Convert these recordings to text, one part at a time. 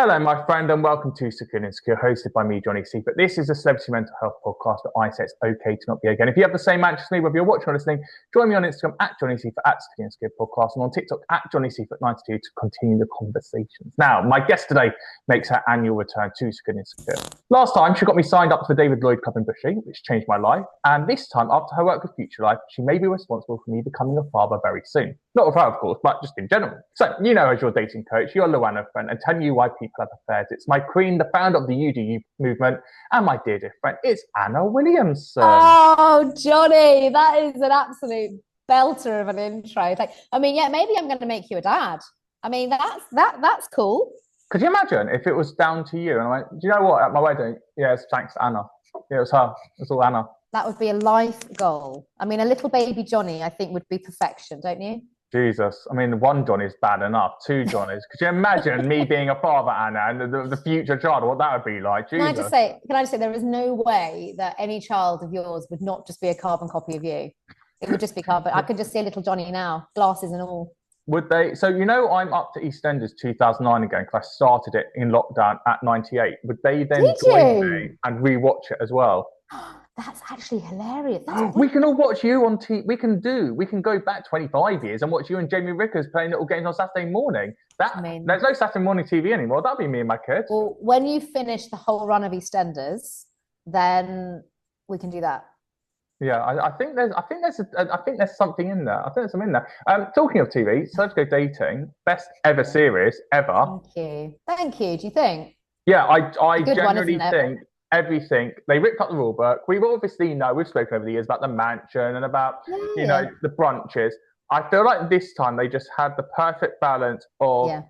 Hello, my friend, and welcome to Secure and Insecure, hosted by me, Johnny Seifert. This is a celebrity mental health podcast that I say it's okay to not be okay. And if you have the same anxious need, whether you're watching or listening, join me on Instagram at Johnny Seifert, at Secure and Insecure Podcast, and on TikTok at Johnny Seifert92 to continue the conversations. Now, my guest today makes her annual return to Secure and Insecure. Last time, she got me signed up for the David Lloyd Club in Bushy, which changed my life. And this time, after her work with Future Life, she may be responsible for me becoming a father very soon. Not with her, of course, but just in general. So, you know, as your dating coach, your LuAnna friend, and telling you why people have affairs. It's my queen, the founder of the UDU movement, and my dear friend, it's Anna Williamson. Oh, Johnny, that is an absolute belter of an intro. Maybe I'm going to make you a dad. I mean, that's cool. Could you imagine if it was down to you? And I went, do you know what? At my wedding, yes, thanks to Anna. Yeah, it was her. It was all Anna. That would be a life goal. I mean, a little baby Johnny, I think, would be perfection, don't you? Jesus. I mean, one Johnny's bad enough. Two Johnnies. Could you imagine me being a father, Anna, and the future child, what that would be like? Jesus. Can I just say, there is no way that any child of yours would not just be a carbon copy of you. It would just be carbon. I could just see a little Johnny now, glasses and all. Would they? So, you know, I'm up to EastEnders 2009 again because I started it in lockdown at 98. Would they then join me and rewatch it as well? That's actually hilarious. We can all watch you on TV. We can go back 25 years and watch you and Jamie Rickers playing little games on Saturday morning. There's no Saturday morning TV anymore. That'd be me and my kids. Well, when you finish the whole run of EastEnders, then we can do that. Yeah, I think there's something in there. I think there's something in there. Talking of TV, so let's go dating. Best ever series ever. Thank you. Do you think? Yeah, I generally think everything. They ripped up the rule book. We've obviously we've spoken over the years about the mansion and about the brunches. I feel like this time they just had the perfect balance of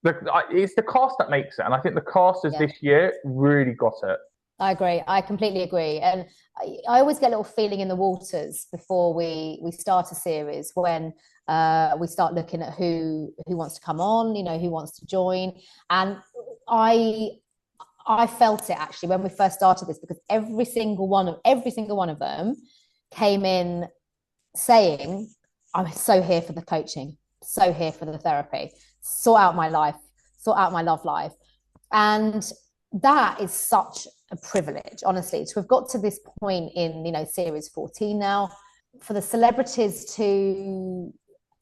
it's the cast that makes it, and I think the casters this year really got it. I agree. I completely agree. And I always get a little feeling in the waters before we start a series when we start looking at who wants to come on, who wants to join. And I felt it actually when we first started this, because every single one of them came in saying, I'm so here for the coaching, so here for the therapy, sort out my life, sort out my love life. And that is such a privilege, honestly, to have got to this point in, series 14 now, for the celebrities to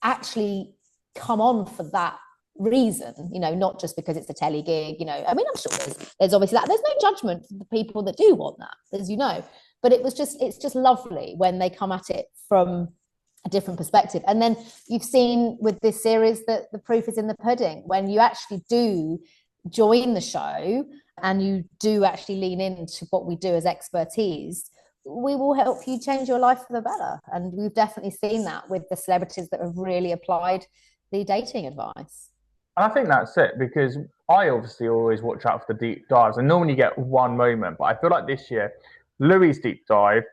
actually come on for that reason, not just because it's a telly gig, I mean, I'm sure there's obviously that. There's no judgment for the people that do want that, as you know, but it's just lovely when they come at it from a different perspective. And then you've seen with this series that the proof is in the pudding. When you actually do join the show and you do actually lean into what we do as expertise, we will help you change your life for the better. And we've definitely seen that with the celebrities that have really applied the dating advice. And I think that's it, because I obviously always watch out for the deep dives, and normally you get one moment, but I feel like this year Louis' deep dive,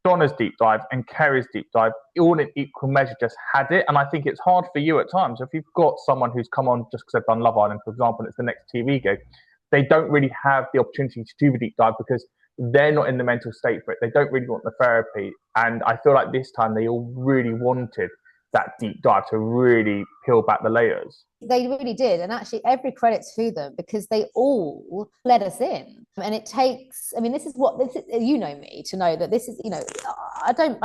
Donna's deep dive, and Kerry's deep dive, all in equal measure, just had it. And I think it's hard for you at times. If you've got someone who's come on just because they've done Love Island, for example, and it's the next TV gig, they don't really have the opportunity to do the deep dive because they're not in the mental state for it. They don't really want the therapy. And I feel like this time they all really wanted that deep dive to really peel back the layers. They really did. And actually every credit to them, because they all let us in. And it takes, I mean, this is you know me to know that this is, I don't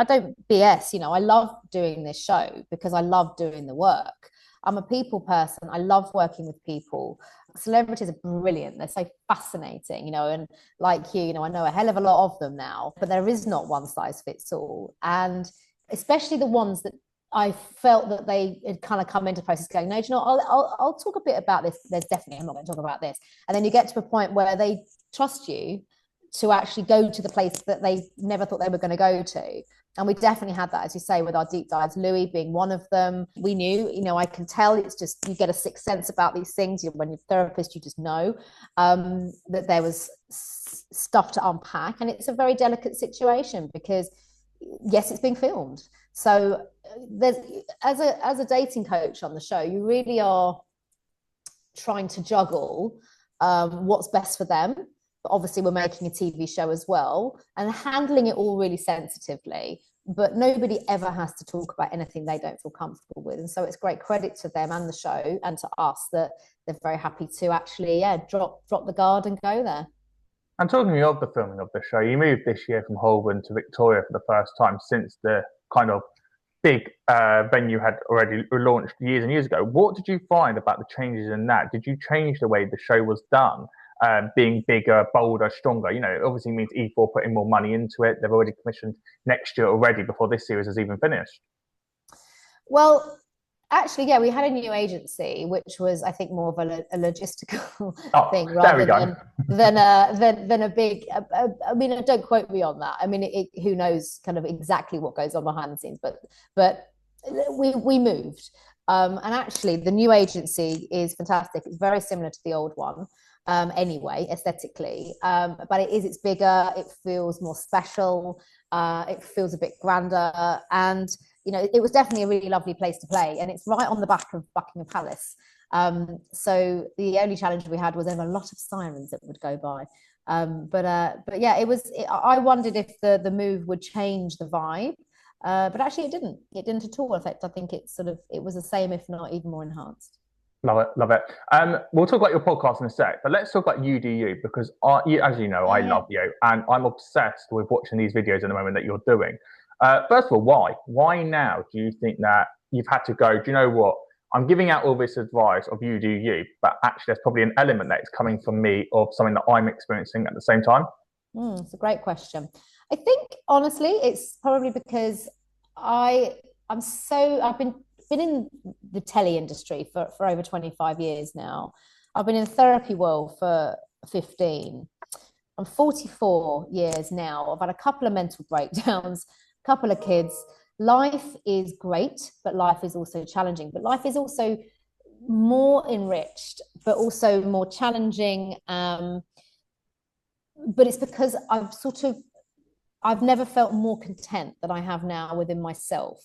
BS, I love doing this show because I love doing the work. I'm a people person. I love working with people. Celebrities are brilliant. They're so fascinating, and like you, I know a hell of a lot of them now, but there is not one size fits all. And especially the ones that I felt that they had kind of come into process going, no, I'll talk a bit about this. I'm not going to talk about this. And then you get to a point where they trust you to actually go to the place that they never thought they were going to go to. And we definitely had that, as you say, with our deep dives, Louis being one of them. We knew, I can tell, it's just, you get a sixth sense about these things. When you're a therapist, you just know that there was stuff to unpack. And it's a very delicate situation because, yes, it's being filmed. So there's, as a dating coach on the show, you really are trying to juggle what's best for them. But obviously we're making a TV show as well and handling it all really sensitively, but nobody ever has to talk about anything they don't feel comfortable with. And so it's great credit to them and the show and to us that they're very happy to actually, yeah, drop the guard and go there. And talking of the filming of the show, you moved this year from Holborn to Victoria for the first time since the kind of big venue had already launched years and years ago. What did you find about the changes in that? Did you change the way the show was done? Being bigger, bolder, stronger. You know, it obviously means E4 putting more money into it. They've already commissioned next year already before this series has even finished. Well, actually, yeah, we had a new agency, which was, I think, more of a logistical thing rather than a big. I mean, don't quote me on that. I mean, who knows kind of exactly what goes on behind the scenes, but we moved. And actually, the new agency is fantastic. It's very similar to the old one, anyway, aesthetically. But it's bigger. It feels more special. It feels a bit grander, and you know, it was definitely a really lovely place to play, and it's right on the back of Buckingham Palace. So the only challenge we had was there were a lot of sirens that would go by. But yeah, I wondered if the move would change the vibe, but actually it didn't. It didn't at all. In fact, I think it was the same, if not even more enhanced. Love it, love it. We'll talk about your podcast in a sec, but let's talk about you do you, because as you know, I love you, and I'm obsessed with watching these videos at the moment that you're doing. First of all, why? Why now do you think that you've had to go, do you know what? I'm giving out all this advice of you do you, but actually there's probably an element that is coming from me of something that I'm experiencing at the same time? It's a great question. I think, honestly, it's probably because I've been in the telly industry for over 25 years now. I've been in the therapy world for 15. I'm 44 years now. I've had a couple of mental breakdowns, couple of kids. Life is great, but life is also challenging. But life is also more enriched, but also more challenging. But it's because I've never felt more content than I have now within myself.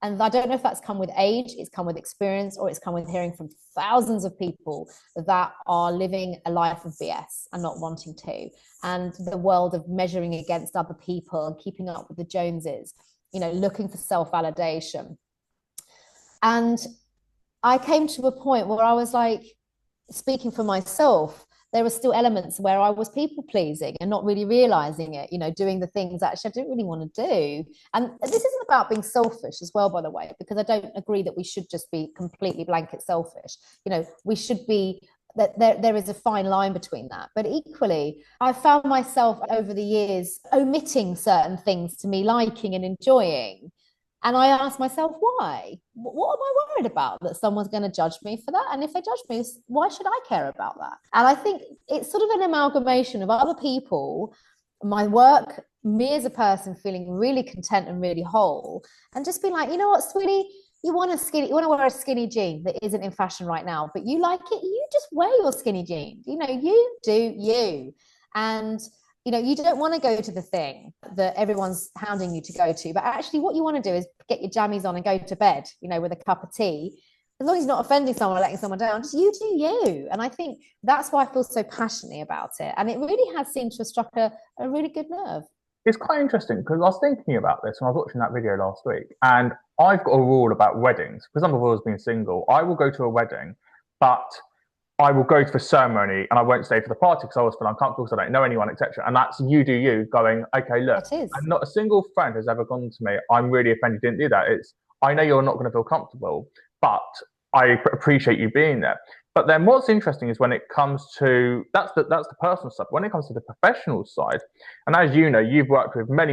And I don't know if that's come with age, it's come with experience, or it's come with hearing from thousands of people that are living a life of BS and not wanting to. And the world of measuring against other people and keeping up with the Joneses, you know, looking for self-validation. And I came to a point where I was like, speaking for myself, there were still elements where I was people pleasing and not really realizing it, you know, doing the things actually I didn't really want to do. And this isn't about being selfish as well, by the way, because I don't agree that we should just be completely blanket selfish. You know, we should be, that there is a fine line between that. But equally, I found myself over the years omitting certain things to me liking and enjoying. And I asked myself, why? What am I worried about? That someone's going to judge me for that? And if they judge me, why should I care about that? And I think it's sort of an amalgamation of other people, my work, me as a person feeling really content and really whole, and just being like, you know what, sweetie, you want to wear a skinny jean that isn't in fashion right now, but you like it, you just wear your skinny jean. You know, you do you. And you know, you don't want to go to the thing that everyone's hounding you to go to, but actually what you want to do is get your jammies on and go to bed, you know, with a cup of tea. As long as you're not offending someone or letting someone down, just you do you. And I think that's why I feel so passionately about it. And it really has seemed to have struck a really good nerve. It's quite interesting because I was thinking about this when I was watching that video last week, and I've got a rule about weddings. Because I'm always been single, I will go to a wedding, but I will go to the ceremony and I won't stay for the party because I always feel uncomfortable because I don't know anyone, etc. And that's you do you going, okay, look, and not a single friend has ever gone to me, I'm really offended you didn't do that. It's, I know you're not going to feel comfortable, but I appreciate you being there. But then what's interesting is when it comes to, that's the personal stuff. When it comes to the professional side, and as you know, you've worked with many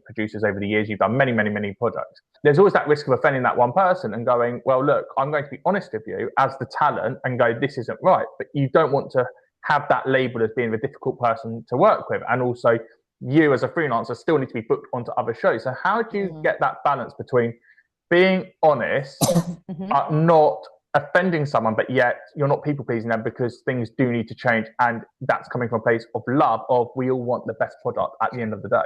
producers over the years, you've done many products. There's always that risk of offending that one person and going, well, look, I'm going to be honest with you as the talent and go, this isn't right. But you don't want to have that labeled as being a difficult person to work with. And also you as a freelancer still need to be booked onto other shows. So how do you get that balance between being honest, but not offending someone, but yet you're not people pleasing them because things do need to change, and that's coming from a place of love of we all want the best product at the end of the day?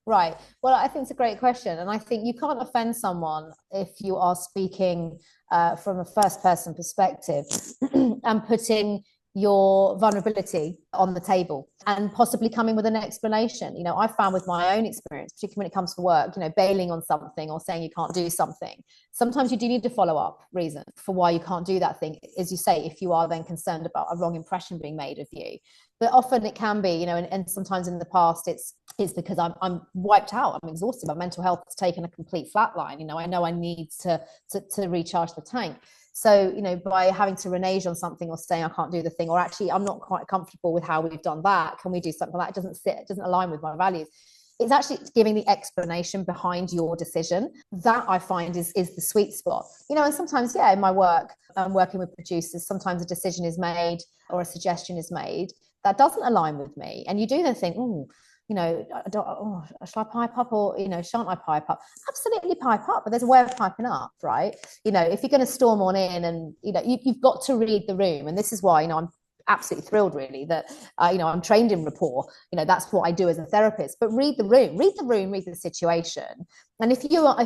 Right. Well, I think it's a great question, and I think you can't offend someone if you are speaking from a first person perspective and putting your vulnerability on the table and possibly coming with an explanation. I found with my own experience, particularly when it comes to work, bailing on something or saying you can't do something, sometimes you do need to follow up reason for why you can't do that thing, as you say, if you are then concerned about a wrong impression being made of you. But often it can be, and sometimes in the past it's because I'm wiped out, I'm exhausted, my mental health has taken a complete flatline. I know I need to recharge the tank. So, by having to renege on something or saying I can't do the thing, or actually I'm not quite comfortable with how we've done that, can we do something that doesn't align with my values? It's actually giving the explanation behind your decision that I find is the sweet spot. And sometimes, in my work, I'm working with producers, sometimes a decision is made or a suggestion is made that doesn't align with me. And you do then think, shall I pipe up or, shan't I pipe up? Absolutely pipe up, but there's a way of piping up, right? If you're going to storm on in and, you've got to read the room. And this is why, I'm absolutely thrilled really that, I'm trained in rapport. That's what I do as a therapist, but read the room, read the situation. And if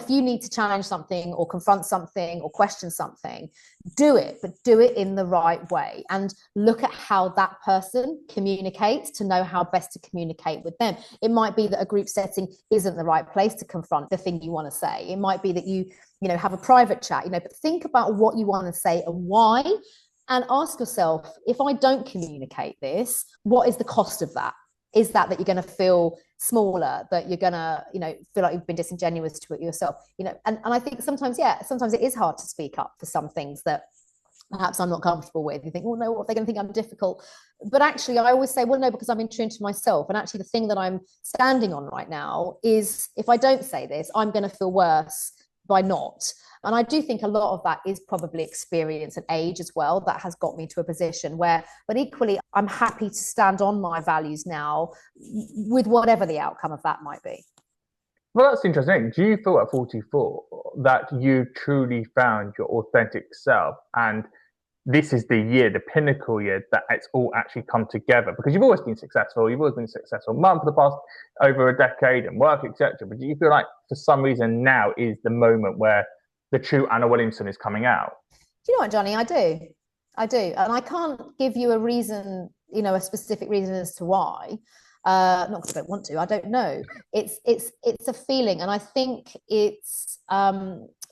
you need to challenge something or confront something or question something, do it, but do it in the right way and look at how that person communicates to know how best to communicate with them. It might be that a group setting isn't the right place to confront the thing you want to say. It might be that you have a private chat, but think about what you want to say and why. And ask yourself, if I don't communicate this, what is the cost of that? Is that you're going to feel smaller, that you're going to, feel like you've been disingenuous to it yourself, and I think sometimes it is hard to speak up for some things that perhaps I'm not comfortable with. You think, well, no, what, they're going to think I'm difficult. But actually, I always say, well, no, because I'm in tune to myself. And actually, the thing that I'm standing on right now is if I don't say this, I'm going to feel worse by not. And I do think a lot of that is probably experience and age as well that has got me to a position where, but equally, I'm happy to stand on my values now with whatever the outcome of that might be. Well, that's interesting. Do you feel at 44 that you truly found your authentic self? And this is the year, the pinnacle year, that it's all actually come together? Because you've always been successful. You've always been a successful mum for the past over a decade and work, etc. But do you feel like for some reason now is the moment where the true Anna Williamson is coming out? Do you know what, Johnny? I do. And I can't give you a reason, a specific reason as to why. Not because I don't want to, I don't know. It's a feeling. And I think it's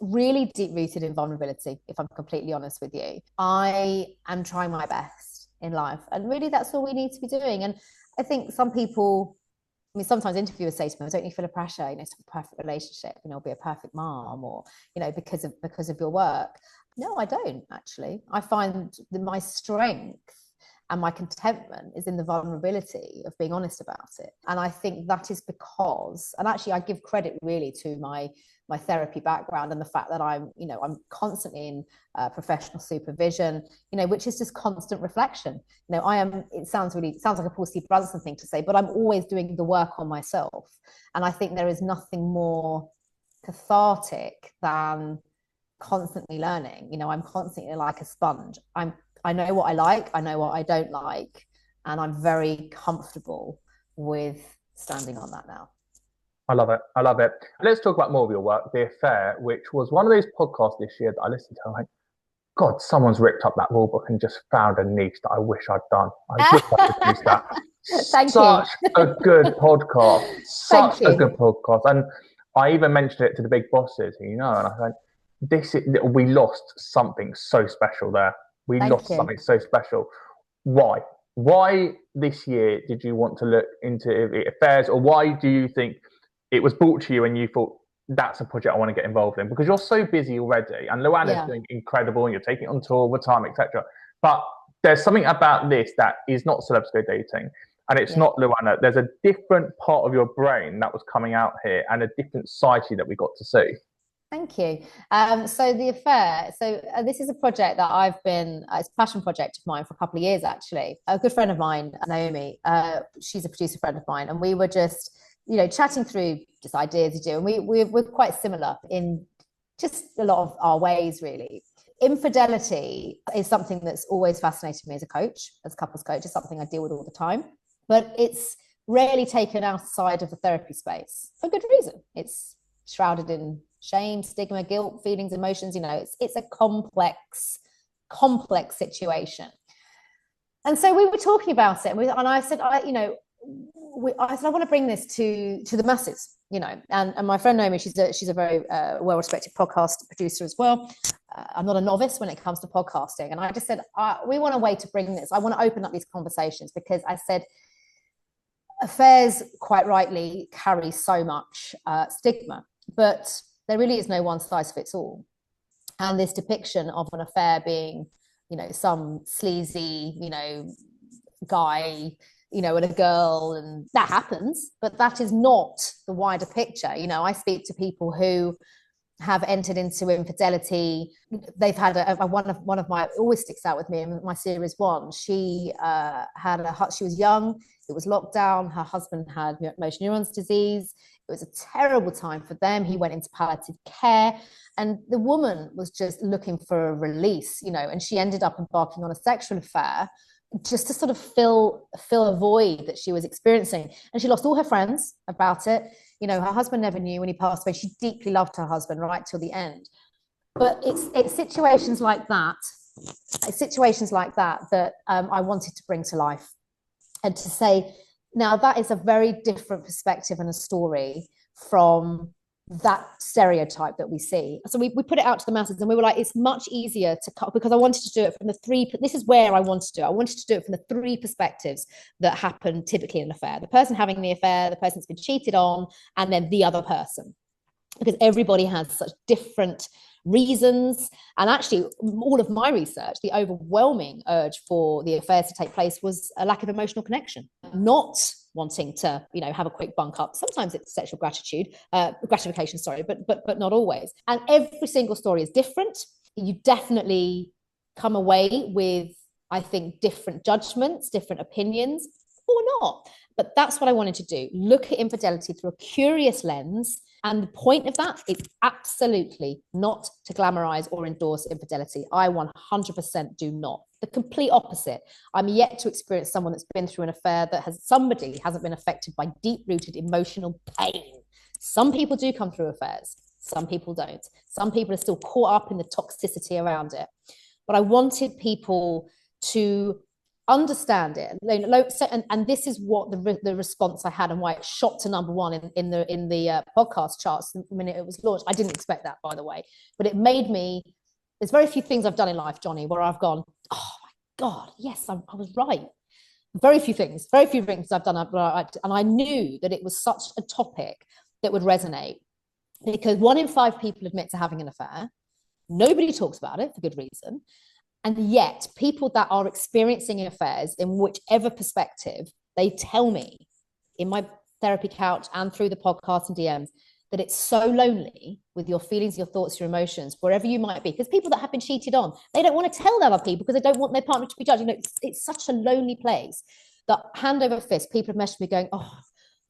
really deep rooted in vulnerability, if I'm completely honest with you. I am trying my best in life. And really that's all we need to be doing. And I think some people, sometimes interviewers say to me, don't you feel a pressure, to have a perfect relationship, be a perfect mom, or, because of your work. No, I don't actually. I find that my strength and my contentment is in the vulnerability of being honest about it. And I think that is because, and actually I give credit really to my therapy background and the fact that I'm constantly in professional supervision, which is just constant reflection. It sounds like a Paul C. Brunson thing to say, but I'm always doing the work on myself. And I think there is nothing more cathartic than constantly learning. I'm constantly like a sponge. I know what I like, I know what I don't like, and I'm very comfortable with standing on that now. I love it. I love it. Let's talk about more of your work, The Affair, which was one of those podcasts this year that I listened to. I'm like, God, someone's ripped up that rule book and just found a niche that I wish I'd done. I wish I could use that. Such a good podcast. Such a good podcast. And I even mentioned it to the big bosses, and I said, we lost something so special there. We lost something so special. Why? Why this year did you want to look into affairs, or why do you think it was brought to you and you thought that's a project I want to get involved in? Because you're so busy already, and LuAnna is doing incredible, and you're taking it on tour all the time, etc. But there's something about this that is not Celebs Go Dating, and it's not LuAnna. There's a different part of your brain that was coming out here, and a different psyche that we got to see. Thank you. So The Affair. So this is a project that it's a passion project of mine for a couple of years, actually. A good friend of mine, Naomi, she's a producer friend of mine, and we were just, chatting through just ideas to do. And we're quite similar in just a lot of our ways, really. Infidelity is something that's always fascinated me as a coach, as a couples coach. It's something I deal with all the time, but it's rarely taken outside of the therapy space for good reason. It's shrouded in shame, stigma, guilt, feelings, emotions. It's a complex situation. And so we were talking about it, and I said, I said, I want to bring this to the masses, and my friend Naomi, she's a very well-respected podcast producer as well. I'm not a novice when it comes to podcasting. And I just said, we want a way to bring this. I want to open up these conversations, because I said, affairs, quite rightly, carry so much stigma, but there really is no one size fits all. And this depiction of an affair being, some sleazy, guy, and a girl, and that happens, but that is not the wider picture. I speak to people who have entered into infidelity. They've had one of my, always sticks out with me in my series 1. She she was young. It was lockdown. Her husband had motor neurons disease. It was a terrible time for them. He went into palliative care, and the woman was just looking for a release, and she ended up embarking on a sexual affair just to sort of fill a void that she was experiencing. And she lost all her friends about it. Her husband never knew when he passed away. She deeply loved her husband right till the end. But it's situations like that that I wanted to bring to life, and to say, now that is a very different perspective and a story from that stereotype that we see. So we put it out to the masses, and we were like, it's much easier to cut, because I wanted to do it from the three, this is where I wanted to do it. I wanted to do it from the 3 perspectives that happen typically in an affair: the person having the affair, the person that's been cheated on, and then the other person. Because everybody has such different reasons. And actually, all of my research, the overwhelming urge for the affairs to take place was a lack of emotional connection, not wanting to, have a quick bunk up. Sometimes it's sexual gratification, but not always. And every single story is different. You definitely come away with, I think, different judgments, different opinions, or not. But that's what I wanted to do. Look at infidelity through a curious lens. And the point of that is absolutely not to glamorize or endorse infidelity. I 100% do not. The complete opposite. I'm yet to experience someone that's been through an affair that hasn't been affected by deep-rooted emotional pain. Some people do come through affairs. Some people don't. Some people are still caught up in the toxicity around it. But I wanted people to understand it, and this is what the response I had, and why it shot to number 1 in the podcast charts the minute it was launched. I didn't expect that, by the way, but it made me. There's very few things I've done in life, Johnny, where I've gone, oh my God, yes, I was right. Very few things I've done, and I knew that it was such a topic that would resonate, because 1 in 5 people admit to having an affair. Nobody talks about it for good reason. And yet people that are experiencing affairs, in whichever perspective, they tell me in my therapy couch and through the podcast and DMs, that it's so lonely with your feelings, your thoughts, your emotions, wherever you might be. Because people that have been cheated on, they don't want to tell other people because they don't want their partner to be judged. It's such a lonely place that, hand over fist, people have messaged me going, oh,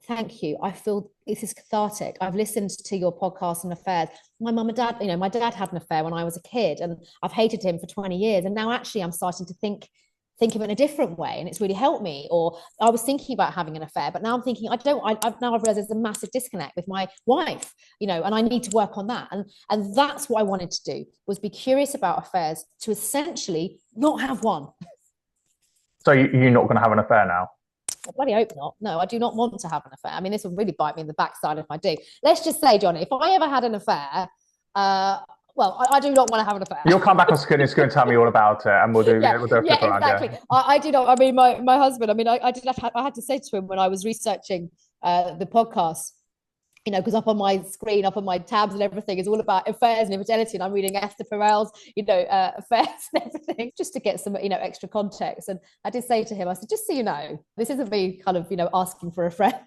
thank you. I feel this is cathartic. I've listened to your podcast on affairs. My mum and dad, my dad had an affair when I was a kid, and I've hated him for 20 years. And now actually I'm starting to think of it in a different way, and it's really helped me. Or I was thinking about having an affair, but now I'm thinking I've realized there's a massive disconnect with my wife, and I need to work on that. And that's what I wanted to do, was be curious about affairs, to essentially not have one. So you're not going to have an affair now? I bloody hope not. No, I do not want to have an affair. I mean, this will really bite me in the backside if I do. Let's just say, Johnny, if I ever had an affair, I do not want to have an affair. You'll come back on Skin and tell me all about it, and we'll do a flip around. Exactly. Yeah. I do not. I mean, my husband. I mean, I had to say to him when I was researching the podcast, because up on my screen, up on my tabs and everything is all about affairs and infidelity, and I'm reading Esther Perel's, affairs and everything, just to get some, extra context. And I did say to him, I said, just so you know, this isn't me kind of, asking for a friend.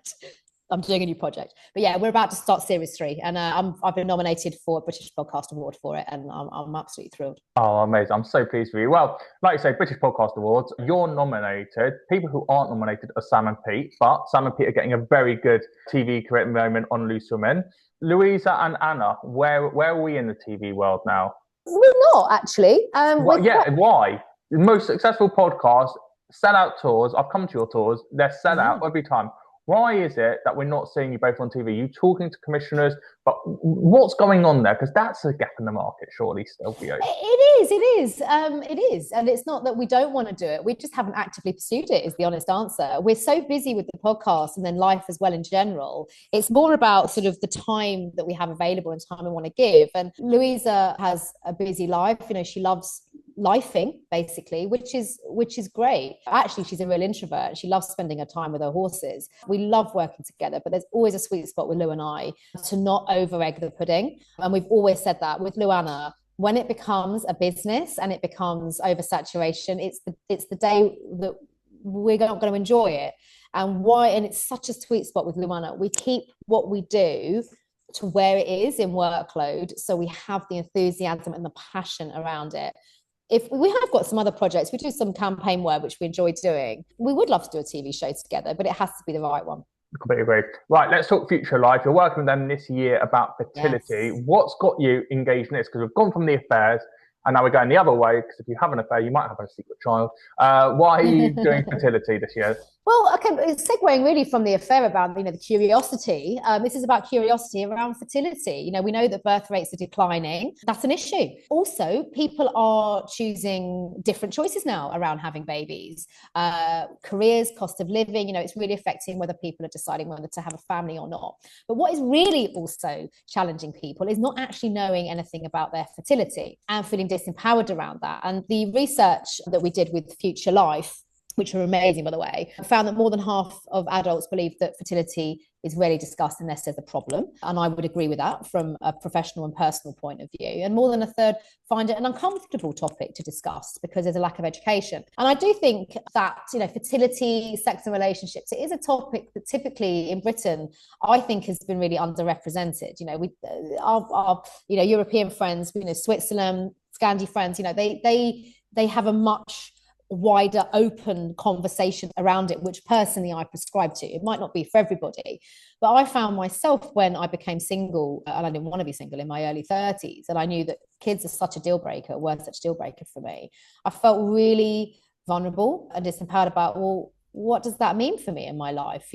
I'm doing a new project. But yeah, we're about to start series 3, and I've been nominated for a British Podcast Award for it, and I'm absolutely thrilled. Oh, amazing. I'm so pleased with you. Well, like you say, British Podcast Awards, you're nominated. People who aren't nominated are Sam and Pete, but Sam and Pete are getting a very good TV career at the moment on Loose Women. Louisa and Anna, where are we in the TV world now? We're not, actually. Why? The most successful podcast, sell-out tours. I've come to your tours. They're sell out every time. Why is it that we're not seeing you both on TV? You talking to commissioners, but what's going on there? Because that's a gap in the market, surely, still for you. It is. And it's not that we don't want to do it. We just haven't actively pursued it, is the honest answer. We're so busy with the podcast and then life as well in general. It's more about sort of the time that we have available and time we want to give. And Louisa has a busy life. You know, she loves lifing basically, which is great. Actually, she's a real introvert. She loves spending her time with her horses. We love working together, but there's always a sweet spot with Lou and I to not over egg the pudding. And we've always said that with LuAnna. When it becomes a business and it becomes oversaturation, it's the day that we're not going to enjoy it. And it's such a sweet spot with LuAnna. We keep what we do to where it is in workload, so we have the enthusiasm and the passion around it. If we have got some other projects, we do some campaign work, which we enjoy doing. We would love to do a TV show together, but it has to be the right one. Completely agree. Right, let's talk Future Life. You're working with them this year about fertility. Yes. What's got you engaged in this? Because we've gone from the affairs and now we're going the other way, because if you have an affair, you might have a secret child. Why are you doing fertility this year? Well, okay, it's segueing really from the affair about, the curiosity. This is about curiosity around fertility. We know that birth rates are declining. That's an issue. Also, people are choosing different choices now around having babies. Careers, cost of living, it's really affecting whether people are deciding whether to have a family or not. But what is really also challenging people is not actually knowing anything about their fertility and feeling disempowered around that. And the research that we did with Future Life, which are amazing, by the way, found that more than half of adults believe that fertility is rarely discussed unless there's a problem. And I would agree with that from a professional and personal point of view. And more than a third find it an uncomfortable topic to discuss because there's a lack of education. And I do think that, fertility, sex and relationships, it is a topic that typically in Britain, I think has been really underrepresented. Our European friends, Switzerland, Scandi friends, they have a much wider open conversation around it, which personally I prescribe to. It might not be for everybody, but I found myself when I became single, and I didn't want to be single in my early 30s, and I knew that kids are such a deal breaker, were such a deal breaker for me. I felt really vulnerable and disempowered about, well, what does that mean for me in my life,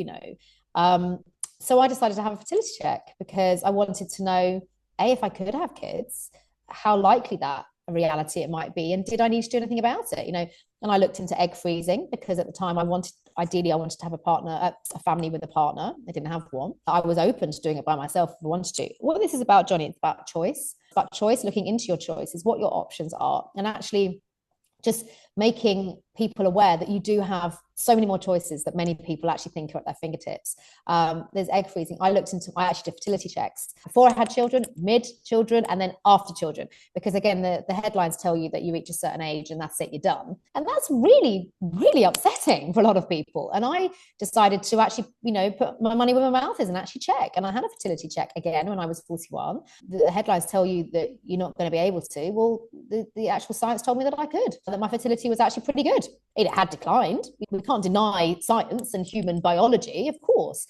so I decided to have a fertility check because I wanted to know, if I could have kids, how likely that a reality it might be, and did I need to do anything about it? And I looked into egg freezing because at the time I wanted to have a family with a partner. I didn't have one. I was open to doing it by myself if I wanted to. What this is about, Johnny, it's about choice. It's about choice, looking into your choices, what your options are, and actually just making people aware that you do have so many more choices that many people actually think are at their fingertips. There's egg freezing. I actually did fertility checks before I had children, mid-children, and then after children. Because again, the headlines tell you that you reach a certain age and that's it, you're done. And that's really, really upsetting for a lot of people. And I decided to actually, put my money where my mouth is and actually check. And I had a fertility check again when I was 41. The headlines tell you that you're not going to be able to. Well, the actual science told me that I could, that my fertility was actually pretty good. It had declined. We can't deny science and human biology, of course,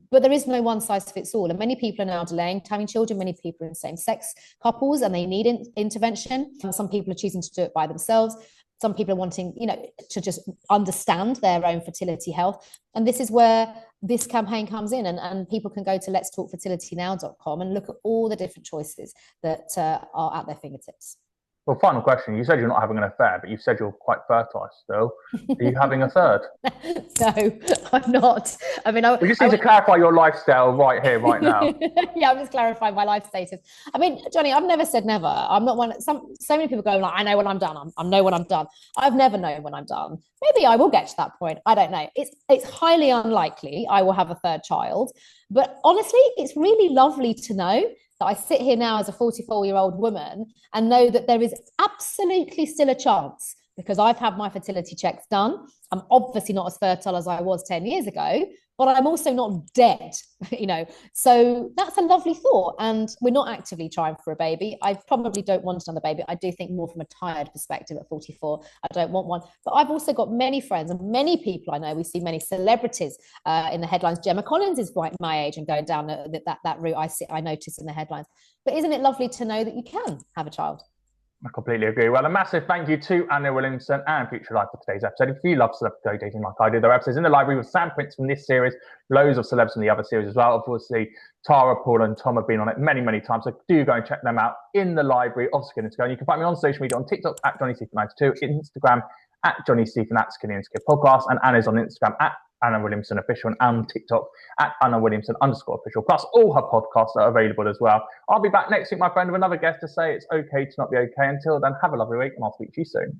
but there is no one size fits all. And many people are now delaying having children. Many people are in same-sex couples and they need intervention. Some people are choosing to do it by themselves. Some people are wanting, to just understand their own fertility health. And this is where this campaign comes in, and people can go to letstalkfertilitynow.com and look at all the different choices that are at their fingertips. Well, final question. You said you're not having an affair, but you said you're quite fertile still. Are you having a third? No, I'm not. I mean, we just need to clarify your lifestyle right here, right now. Yeah, I'm just clarifying my life status. I mean, Johnny, I've never said never. I'm not one. So many people go like, I know when I'm done. I know when I'm done. I've never known when I'm done. Maybe I will get to that point. I don't know. It's highly unlikely I will have a third child. But honestly, it's really lovely to know that I sit here now as a 44-year-old woman and know that there is absolutely still a chance because I've had my fertility checks done. I'm obviously not as fertile as I was 10 years ago, but I'm also not dead, So that's a lovely thought. And we're not actively trying for a baby. I probably don't want another baby. I do think more from a tired perspective at 44. I don't want one. But I've also got many friends and many people I know. We see many celebrities in the headlines. Gemma Collins is my age and going down that route I notice in the headlines. But isn't it lovely to know that you can have a child? I completely agree. Well, a massive thank you to Anna Williamson and Future Life for today's episode. If you love celebrity dating like I do, there are episodes in the library with Prints from this series, loads of celebs from the other series as well. Obviously, Tara, Paul, and Tom have been on it many, many times. So do go and check them out in the library of Skin and Skill. And you can find me on social media on TikTok at Johnny Seifert92, Instagram at Johnny Seifert at Skinny and Skill Podcast, and Anna's on Instagram at Anna Williamson Official and TikTok at Anna Williamson _official. Plus, all her podcasts are available as well. I'll be back next week, my friend, with another guest to say it's okay to not be okay. Until then, have a lovely week, and I'll speak to you soon.